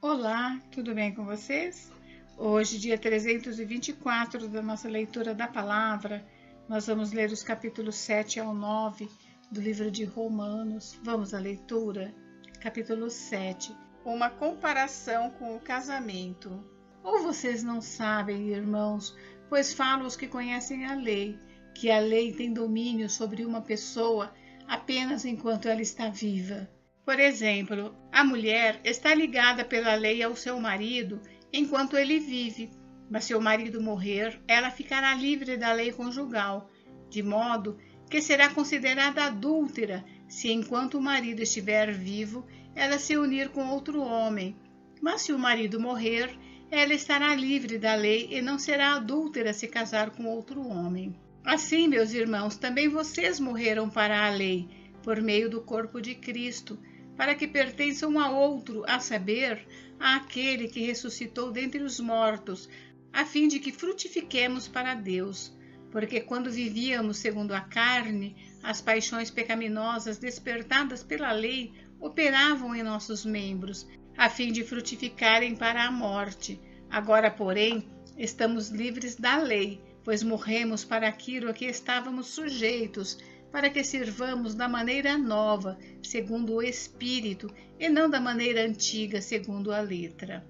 Olá, tudo bem com vocês? Hoje, dia 324 da nossa leitura da palavra, nós vamos ler os capítulos 7 ao 9 do livro de Romanos. Vamos à leitura? Capítulo 7. Uma comparação com o casamento. Ou vocês não sabem, irmãos, pois falo os que conhecem a lei, que a lei tem domínio sobre uma pessoa apenas enquanto ela está viva. Por exemplo, a mulher está ligada pela lei ao seu marido enquanto ele vive, mas se o marido morrer, ela ficará livre da lei conjugal, de modo que será considerada adúltera se enquanto o marido estiver vivo, ela se unir com outro homem. Mas se o marido morrer, ela estará livre da lei e não será adúltera se casar com outro homem. Assim, meus irmãos, também vocês morreram para a lei, por meio do corpo de Cristo, para que pertençam a outro, a saber, àquele que ressuscitou dentre os mortos, a fim de que frutifiquemos para Deus. Porque quando vivíamos segundo a carne, as paixões pecaminosas despertadas pela lei operavam em nossos membros, a fim de frutificarem para a morte. Agora, porém, estamos livres da lei, pois morremos para aquilo a que estávamos sujeitos, para que sirvamos da maneira nova, segundo o Espírito, e não da maneira antiga, segundo a letra.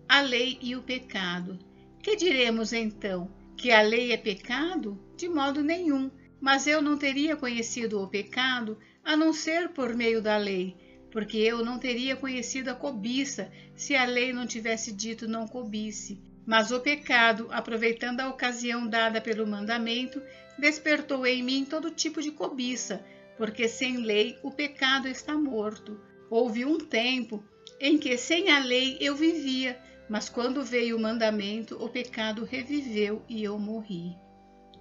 A lei e o pecado. Que diremos então? Que a lei é pecado? De modo nenhum. Mas eu não teria conhecido o pecado, a não ser por meio da lei, porque eu não teria conhecido a cobiça, se a lei não tivesse dito não cobice. Mas o pecado, aproveitando a ocasião dada pelo mandamento, despertou em mim todo tipo de cobiça, porque sem lei o pecado está morto. Houve um tempo em que sem a lei eu vivia, mas quando veio o mandamento, o pecado reviveu e eu morri.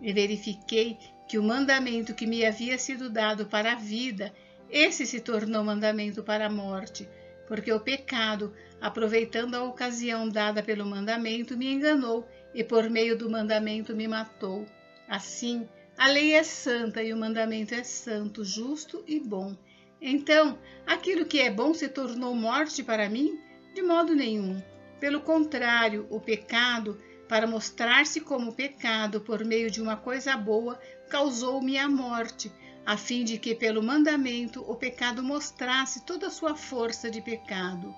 E verifiquei que o mandamento que me havia sido dado para a vida, esse se tornou mandamento para a morte, porque o pecado, aproveitando a ocasião dada pelo mandamento, me enganou e por meio do mandamento me matou. Assim, a lei é santa e o mandamento é santo, justo e bom. Então, aquilo que é bom se tornou morte para mim? De modo nenhum. Pelo contrário, o pecado, para mostrar-se como pecado por meio de uma coisa boa, causou-me a morte, a fim de que pelo mandamento o pecado mostrasse toda a sua força de pecado.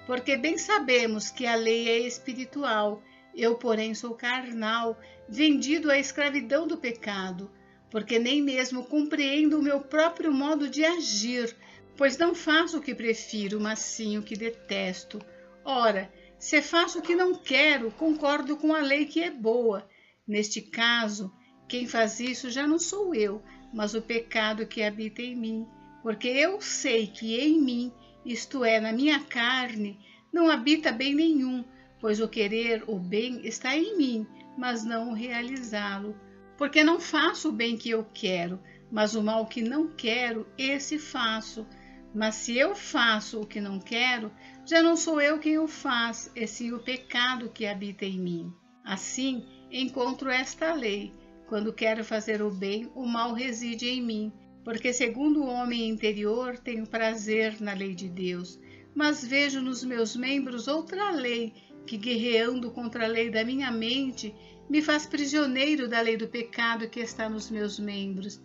Porque bem sabemos que a lei é espiritual, eu, porém, sou carnal, vendido à escravidão do pecado, porque nem mesmo compreendo o meu próprio modo de agir, pois não faço o que prefiro, mas sim o que detesto. Ora, se faço o que não quero, concordo com a lei que é boa. Neste caso, quem faz isso já não sou eu, mas o pecado que habita em mim, porque eu sei que em mim, isto é, na minha carne, não habita bem nenhum, pois o querer o bem está em mim, mas não o realizá-lo. Porque não faço o bem que eu quero, mas o mal que não quero, esse faço. Mas se eu faço o que não quero, já não sou eu quem o faz, e sim o pecado que habita em mim. Assim, encontro esta lei. Quando quero fazer o bem, o mal reside em mim, porque segundo o homem interior tenho prazer na lei de Deus, mas vejo nos meus membros outra lei, que guerreando contra a lei da minha mente, me faz prisioneiro da lei do pecado que está nos meus membros.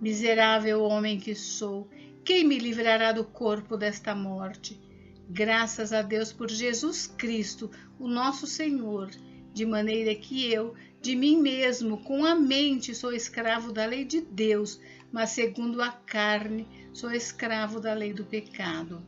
Miserável homem que sou, quem me livrará do corpo desta morte? Graças a Deus por Jesus Cristo, o nosso Senhor, de maneira que eu, de mim mesmo, com a mente, sou escravo da lei de Deus, mas segundo a carne, sou escravo da lei do pecado.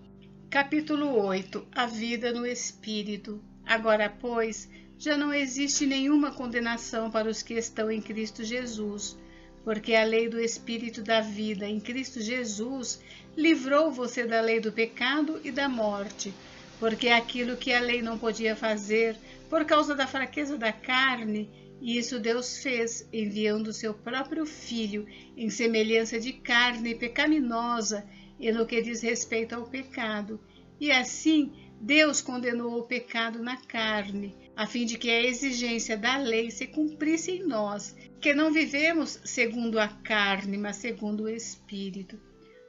Capítulo 8. A vida no Espírito. Agora, pois, já não existe nenhuma condenação para os que estão em Cristo Jesus, porque a lei do Espírito da vida em Cristo Jesus livrou você da lei do pecado e da morte, porque aquilo que a lei não podia fazer, por causa da fraqueza da carne, isso Deus fez, enviando seu próprio Filho em semelhança de carne pecaminosa e no que diz respeito ao pecado. E assim, Deus condenou o pecado na carne, a fim de que a exigência da lei se cumprisse em nós, que não vivemos segundo a carne, mas segundo o Espírito.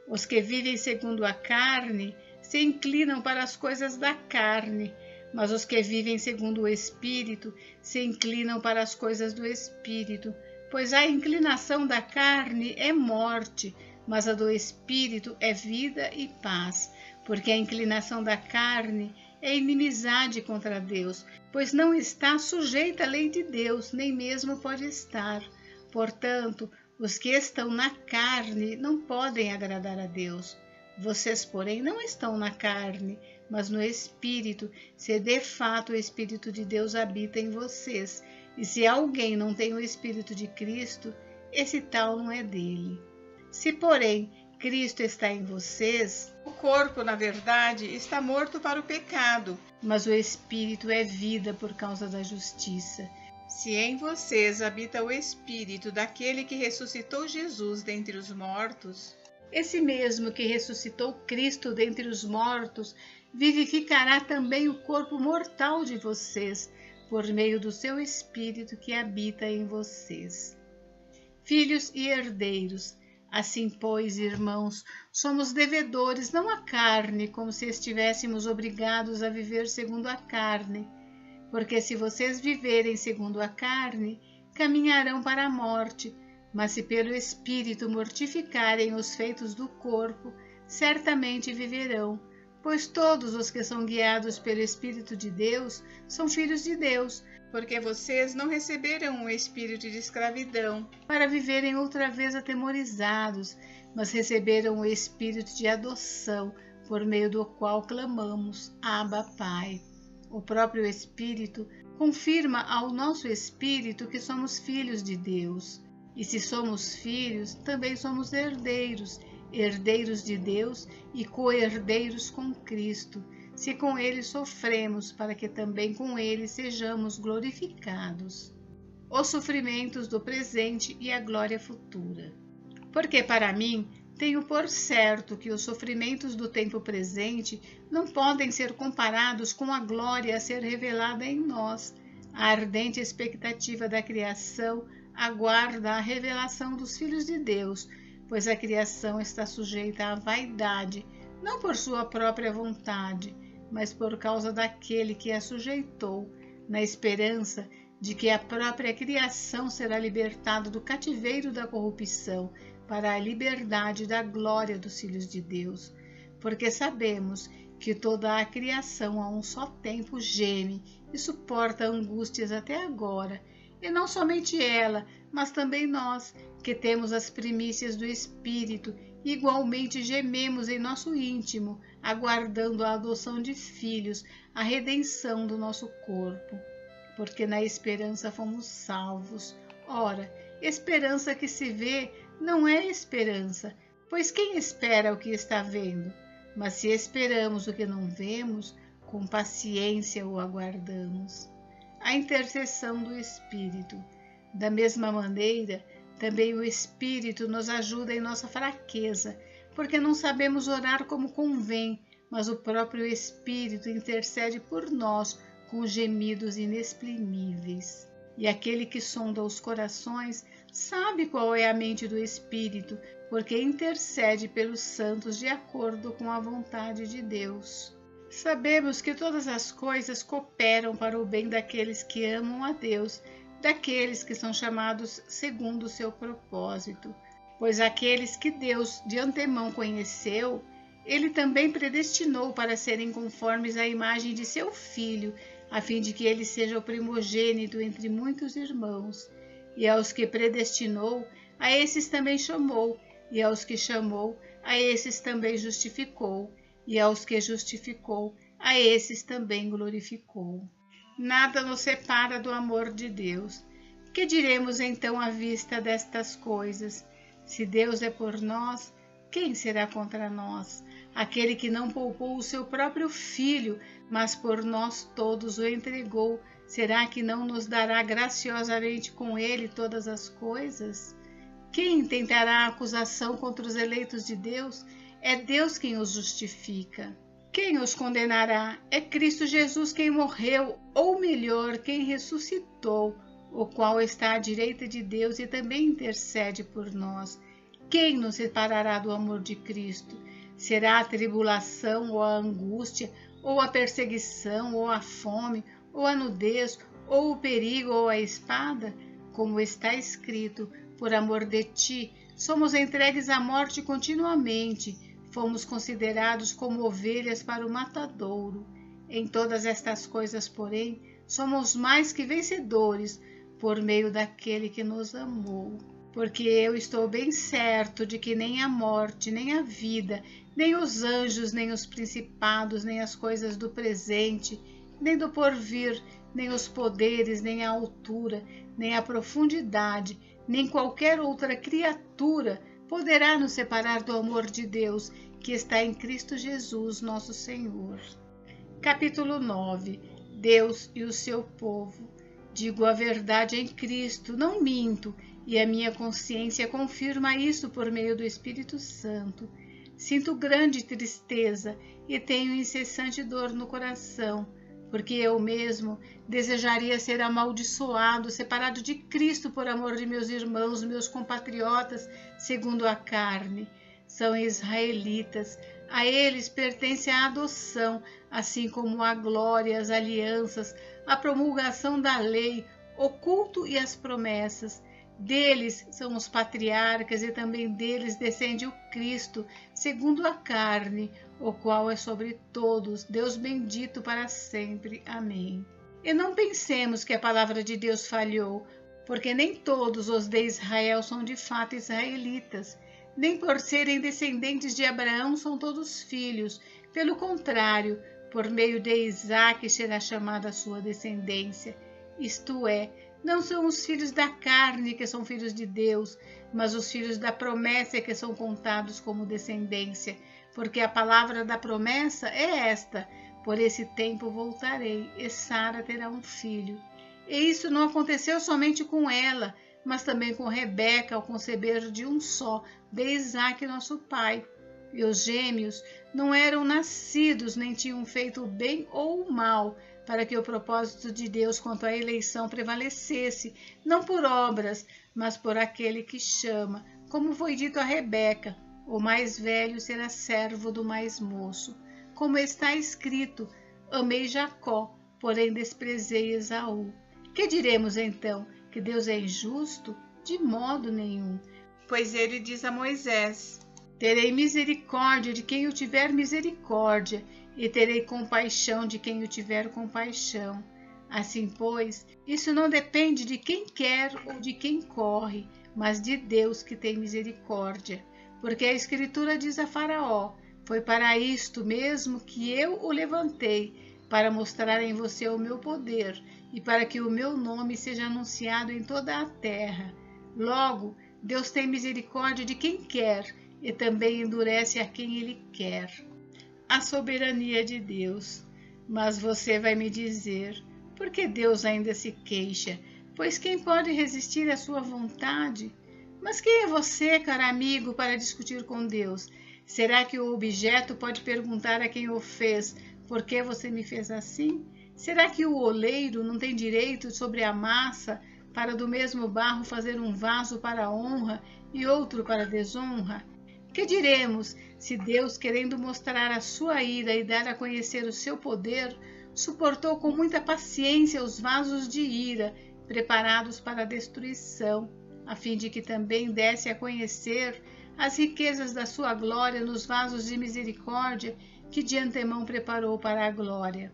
Os que vivem segundo a carne se inclinam para as coisas da carne, mas os que vivem segundo o Espírito se inclinam para as coisas do Espírito, pois a inclinação da carne é morte, mas a do Espírito é vida e paz, porque a inclinação da carne é inimizade contra Deus, pois não está sujeita à lei de Deus, nem mesmo pode estar. Portanto, os que estão na carne não podem agradar a Deus. Vocês, porém, não estão na carne, mas no Espírito, se de fato o Espírito de Deus habita em vocês. E se alguém não tem o Espírito de Cristo, esse tal não é dele. Se, porém, Cristo está em vocês, o corpo, na verdade, está morto para o pecado, mas o Espírito é vida por causa da justiça. Se em vocês habita o Espírito daquele que ressuscitou Jesus dentre os mortos, esse mesmo que ressuscitou Cristo dentre os mortos, vivificará também o corpo mortal de vocês, por meio do seu Espírito que habita em vocês. Filhos e herdeiros, assim, pois, irmãos, somos devedores não à carne, como se estivéssemos obrigados a viver segundo a carne. Porque se vocês viverem segundo a carne, caminharão para a morte, mas se pelo Espírito mortificarem os feitos do corpo, certamente viverão. Pois todos os que são guiados pelo Espírito de Deus são filhos de Deus, porque vocês não receberam o espírito de escravidão para viverem outra vez atemorizados, mas receberam o espírito de adoção, por meio do qual clamamos, Abba, Pai. O próprio Espírito confirma ao nosso espírito que somos filhos de Deus. E se somos filhos, também somos herdeiros, herdeiros de Deus e co-herdeiros com Cristo, se com ele sofremos, para que também com ele sejamos glorificados. Os sofrimentos do presente e a glória futura. Porque para mim, tenho por certo que os sofrimentos do tempo presente não podem ser comparados com a glória a ser revelada em nós. A ardente expectativa da criação aguarda a revelação dos filhos de Deus, pois a criação está sujeita à vaidade, não por sua própria vontade, mas por causa daquele que a sujeitou, na esperança de que a própria criação será libertada do cativeiro da corrupção para a liberdade da glória dos filhos de Deus. Porque sabemos que toda a criação a um só tempo geme e suporta angústias até agora, e não somente ela, mas também nós, que temos as primícias do Espírito, igualmente gememos em nosso íntimo, aguardando a adoção de filhos, a redenção do nosso corpo. Porque na esperança fomos salvos. Ora, esperança que se vê não é esperança, pois quem espera o que está vendo? Mas se esperamos o que não vemos, com paciência o aguardamos. A intercessão do Espírito. Da mesma maneira, também o Espírito nos ajuda em nossa fraqueza, porque não sabemos orar como convém, mas o próprio Espírito intercede por nós com gemidos inexprimíveis. E aquele que sonda os corações sabe qual é a mente do Espírito, porque intercede pelos santos de acordo com a vontade de Deus. Sabemos que todas as coisas cooperam para o bem daqueles que amam a Deus, daqueles que são chamados segundo o seu propósito. Pois aqueles que Deus de antemão conheceu, ele também predestinou para serem conformes à imagem de seu Filho, a fim de que ele seja o primogênito entre muitos irmãos. E aos que predestinou, a esses também chamou, e aos que chamou, a esses também justificou, e aos que justificou, a esses também glorificou. Nada nos separa do amor de Deus. Que diremos então à vista destas coisas? Se Deus é por nós, quem será contra nós? Aquele que não poupou o seu próprio Filho, mas por nós todos o entregou, será que não nos dará graciosamente com ele todas as coisas? Quem intentará acusação contra os eleitos de Deus? É Deus quem os justifica. Quem os condenará? É Cristo Jesus quem morreu, ou melhor, quem ressuscitou, o qual está à direita de Deus e também intercede por nós. Quem nos separará do amor de Cristo? Será a tribulação, ou a angústia, ou a perseguição, ou a fome, ou a nudez, ou o perigo, ou a espada? Como está escrito, por amor de ti, somos entregues à morte continuamente, fomos considerados como ovelhas para o matadouro. Em todas estas coisas, porém, somos mais que vencedores, por meio daquele que nos amou. Porque eu estou bem certo de que nem a morte, nem a vida, nem os anjos, nem os principados, nem as coisas do presente, nem do porvir, nem os poderes, nem a altura, nem a profundidade, nem qualquer outra criatura poderá nos separar do amor de Deus, que está em Cristo Jesus, nosso Senhor. Capítulo 9. Deus e o seu povo. Digo a verdade em Cristo, não minto, e a minha consciência confirma isso por meio do Espírito Santo. Sinto grande tristeza e tenho incessante dor no coração, porque eu mesmo desejaria ser amaldiçoado, separado de Cristo por amor de meus irmãos, meus compatriotas, segundo a carne. São israelitas, a eles pertence a adoção, assim como a glória, as alianças, a promulgação da lei, o culto e as promessas. Deles são os patriarcas e também deles descende o Cristo, segundo a carne, o qual é sobre todos, Deus bendito para sempre. Amém. E não pensemos que a palavra de Deus falhou, porque nem todos os de Israel são de fato israelitas, nem por serem descendentes de Abraão são todos filhos. Pelo contrário, por meio de Isaque será chamada a sua descendência. Isto é, não são os filhos da carne que são filhos de Deus, mas os filhos da promessa que são contados como descendência. Porque a palavra da promessa é esta: por esse tempo voltarei, e Sara terá um filho. E isso não aconteceu somente com ela, mas também com Rebeca, ao conceber de um só, de Isaque nosso pai. E os gêmeos não eram nascidos, nem tinham feito o bem ou o mal, para que o propósito de Deus quanto à eleição prevalecesse, não por obras, mas por aquele que chama. Como foi dito a Rebeca, o mais velho será servo do mais moço. Como está escrito, amei Jacó, porém desprezei Esaú. Que diremos então? Que Deus é injusto? De modo nenhum. Pois ele diz a Moisés: terei misericórdia de quem eu tiver misericórdia, e terei compaixão de quem eu tiver compaixão. Assim, pois, isso não depende de quem quer ou de quem corre, mas de Deus que tem misericórdia. Porque a Escritura diz a Faraó: foi para isto mesmo que eu o levantei, para mostrar em você o meu poder, e para que o meu nome seja anunciado em toda a terra. Logo, Deus tem misericórdia de quem quer, e também endurece a quem ele quer. A soberania de Deus. Mas você vai me dizer: por que Deus ainda se queixa? Pois quem pode resistir à sua vontade? Mas quem é você, caro amigo, para discutir com Deus? Será que o objeto pode perguntar a quem o fez: por que você me fez assim? Será que o oleiro não tem direito sobre a massa para do mesmo barro fazer um vaso para honra e outro para desonra? Que diremos se Deus, querendo mostrar a sua ira e dar a conhecer o seu poder, suportou com muita paciência os vasos de ira preparados para a destruição, a fim de que também desse a conhecer as riquezas da sua glória nos vasos de misericórdia que de antemão preparou para a glória?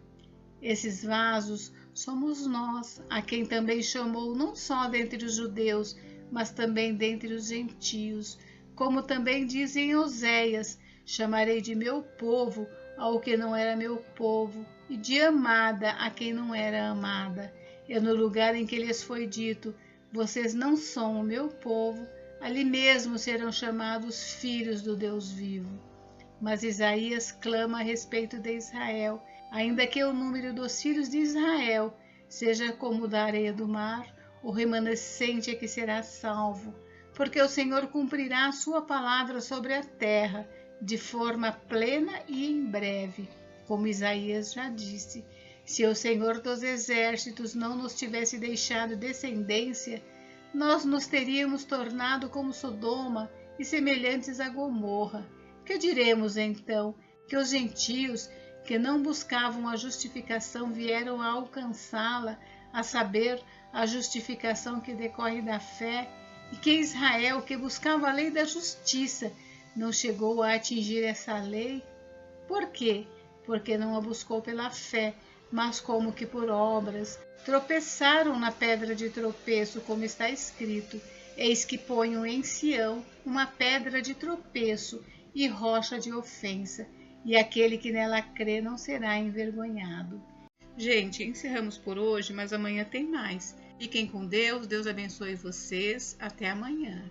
Esses vasos somos nós, a quem também chamou não só dentre os judeus, mas também dentre os gentios. Como também diz em Oséias: chamarei de meu povo ao que não era meu povo, e de amada a quem não era amada. E no lugar em que lhes foi dito: vocês não são o meu povo, ali mesmo serão chamados filhos do Deus vivo. Mas Isaías clama a respeito de Israel: ainda que o número dos filhos de Israel seja como o da areia do mar, o remanescente é que será salvo. Porque o Senhor cumprirá a sua palavra sobre a terra, de forma plena e em breve. Como Isaías já disse: se o Senhor dos exércitos não nos tivesse deixado descendência, nós nos teríamos tornado como Sodoma e semelhantes a Gomorra. Que diremos então? Que os gentios que não buscavam a justificação vieram a alcançá-la, a saber, a justificação que decorre da fé, e que Israel, que buscava a lei da justiça, não chegou a atingir essa lei. Por quê? Porque não a buscou pela fé, mas como que por obras. Tropeçaram na pedra de tropeço, como está escrito: eis que ponho em Sião uma pedra de tropeço e rocha de ofensa, e aquele que nela crê não será envergonhado. Gente, encerramos por hoje, mas amanhã tem mais. Fiquem com Deus, Deus abençoe vocês. Até amanhã.